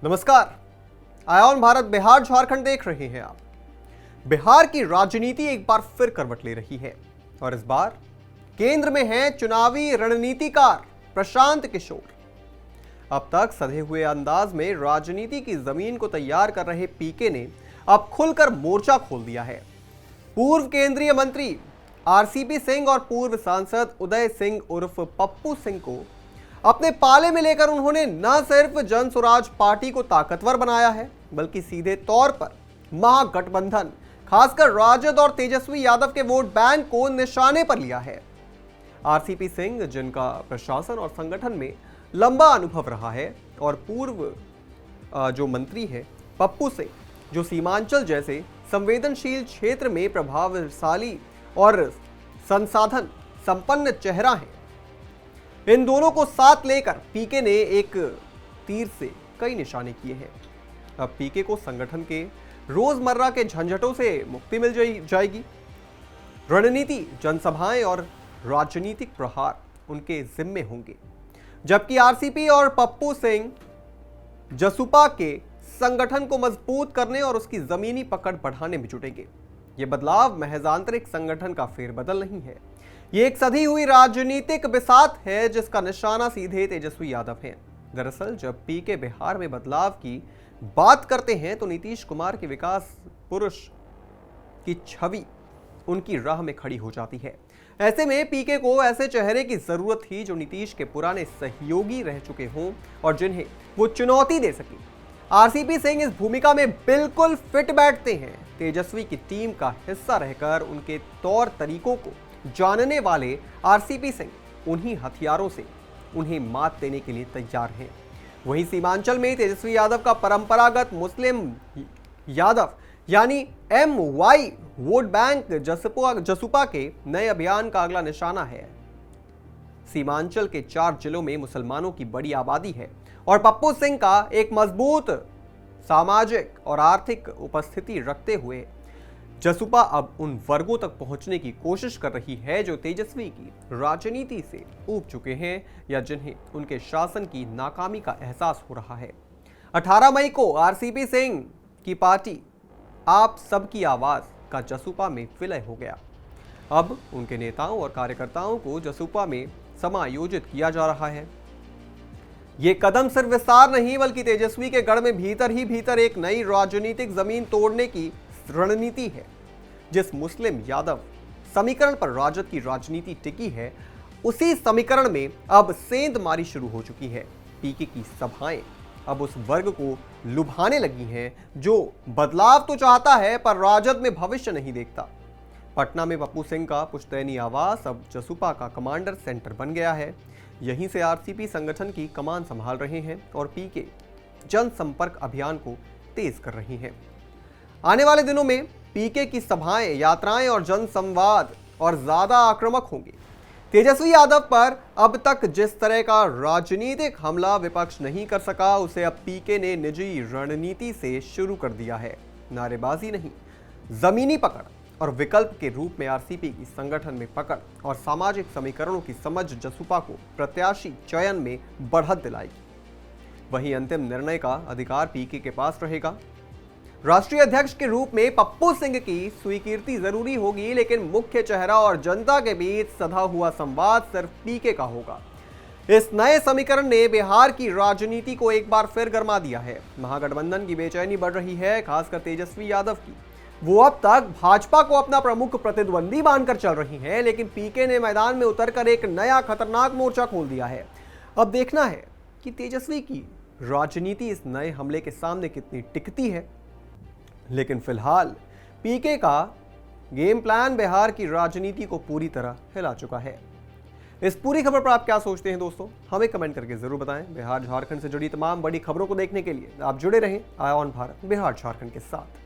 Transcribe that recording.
नमस्कार। आयोन भारत बिहार झारखंड देख रहे हैं आप। बिहार की राजनीति एक बार फिर करवट ले रही है और इस बार केंद्र में हैं चुनावी रणनीतिकार प्रशांत किशोर। अब तक सधे हुए अंदाज में राजनीति की जमीन को तैयार कर रहे पीके ने अब खुलकर मोर्चा खोल दिया है। पूर्व केंद्रीय मंत्री आरसीपी सिंह और पूर्व सांसद उदय सिंह उर्फ पप्पू सिंह को अपने पाले में लेकर उन्होंने न सिर्फ जन स्वराज पार्टी को ताकतवर बनाया है, बल्कि सीधे तौर पर महागठबंधन खासकर राजद और तेजस्वी यादव के वोट बैंक को निशाने पर लिया है। आरसीपी सिंह, जिनका प्रशासन और संगठन में लंबा अनुभव रहा है, और पूर्व जो मंत्री है पप्पू सिंह, जो सीमांचल जैसे संवेदनशील क्षेत्र में प्रभावशाली और संसाधन संपन्न चेहरा है, इन दोनों को साथ लेकर पीके ने एक तीर से कई निशाने किए हैं। अब पीके को संगठन के रोजमर्रा के झंझटों से मुक्ति मिल जाएगी। रणनीति, जनसभाएं और राजनीतिक प्रहार उनके जिम्मे होंगे, जबकि आरसीपी और पप्पू सिंह जसुपा के संगठन को मजबूत करने और उसकी जमीनी पकड़ बढ़ाने में जुटेंगे। ये बदलाव महज आंतरिक संगठन का फेरबदल नहीं है, ये एक सधी हुई राजनीतिक बिसात है जिसका निशाना सीधे तेजस्वी यादव है। दरअसल जब पीके बिहार में बदलाव की बात करते हैं तो नीतीश कुमार के विकास पुरुष की छवि उनकी राह में खड़ी हो जाती है। ऐसे में पीके को ऐसे चेहरे की जरूरत थी जो नीतीश के पुराने सहयोगी रह चुके हों और जिन्हें वो चुनौती दे सके। आरसीपी सिंह इस भूमिका में बिल्कुल फिट बैठते हैं। तेजस्वी की टीम का हिस्सा रहकर उनके तौर तरीकों को जानने वाले आरसीपी सिंह उन्हीं हथियारों से उन्हें मात देने के लिए तैयार हैं। वहीं सीमांचल में तेजस्वी यादव का परंपरागत मुस्लिम यादव यानी MY वोट बैंक जसुपा के नए अभियान का अगला निशाना है। सीमांचल के 4 जिलों में मुसलमानों की बड़ी आबादी है और पप्पू सिंह का एक मजबूत सामाजिक और आर्थिक उपस्थिति रखते हुए जसुपा अब उन वर्गों तक पहुंचने की कोशिश कर रही है जो तेजस्वी की राजनीति से ऊब चुके हैं या जिन्हें उनके शासन की नाकामी का एहसास हो रहा है। 18 मई को आरसीपी सिंह की पार्टी आप सबकी आवाज का जसुपा में विलय हो गया। अब उनके नेताओं और कार्यकर्ताओं को जसुपा में समायोजित किया जा रहा है। ये कदम सिर्फ विस्तार नहीं बल्कि तेजस्वी के गढ़ में भीतर ही भीतर एक नई राजनीतिक जमीन तोड़ने की रणनीति है। जिस मुस्लिम यादव समीकरण पर राजद की राजनीति टिकी है, उसी समीकरण में अब सेंधमारी शुरू हो चुकी है। पीके की सभाएं अब उस वर्ग को लुभाने लगी हैं जो बदलाव तो चाहता है पर राजद में भविष्य नहीं देखता। पटना में पप्पू सिंह का पुश्तैनी आवास अब जसुपा का कमांडर सेंटर बन गया है। यहीं से आरसीपी संगठन की कमान संभाल रहे हैं और पीके जनसंपर्क अभियान को तेज कर रही हैं। आने वाले दिनों में पीके की सभाएं, यात्राएं और जनसंवाद और ज्यादा आक्रामक होंगे। तेजस्वी यादव पर अब तक जिस तरह का राजनीतिक हमला विपक्ष नहीं कर सका, उसे अब पीके ने निजी रणनीति से शुरू कर दिया है। नारेबाजी नहीं, जमीनी पकड़ और विकल्प के रूप में आरसीपी की संगठन में पकड़ और सामाजिक समीकरणों की समझ जसुपा को प्रत्याशी चयन में बढ़त दिलाएगी। वहीं अंतिम निर्णय का अधिकार पीके के पास रहेगा। राष्ट्रीय अध्यक्ष के रूप में पप्पू सिंह की स्वीकृति जरूरी होगी, लेकिन मुख्य चेहरा और जनता के बीच सधा हुआ संवाद सिर्फ पीके का होगा। इस नए समीकरण ने बिहार की राजनीति को एक बार फिर गरमा दिया है। महागठबंधन की बेचैनी बढ़ रही है, खासकर तेजस्वी यादव की। वो अब तक भाजपा को अपना प्रमुख प्रतिद्वंदी मानकर चल रही हैं, लेकिन पीके ने मैदान में उतरकर एक नया खतरनाक मोर्चा खोल दिया है। अब देखना है कि तेजस्वी की राजनीति इस नए हमले के सामने कितनी टिकती है। लेकिन फिलहाल पीके का गेम प्लान बिहार की राजनीति को पूरी तरह हिला चुका है। इस पूरी खबर पर आप क्या सोचते हैं दोस्तों, हमें कमेंट करके जरूर बताएं। बिहार झारखंड से जुड़ी तमाम बड़ी खबरों को देखने के लिए आप जुड़े रहें आयोन भारत बिहार झारखंड के साथ।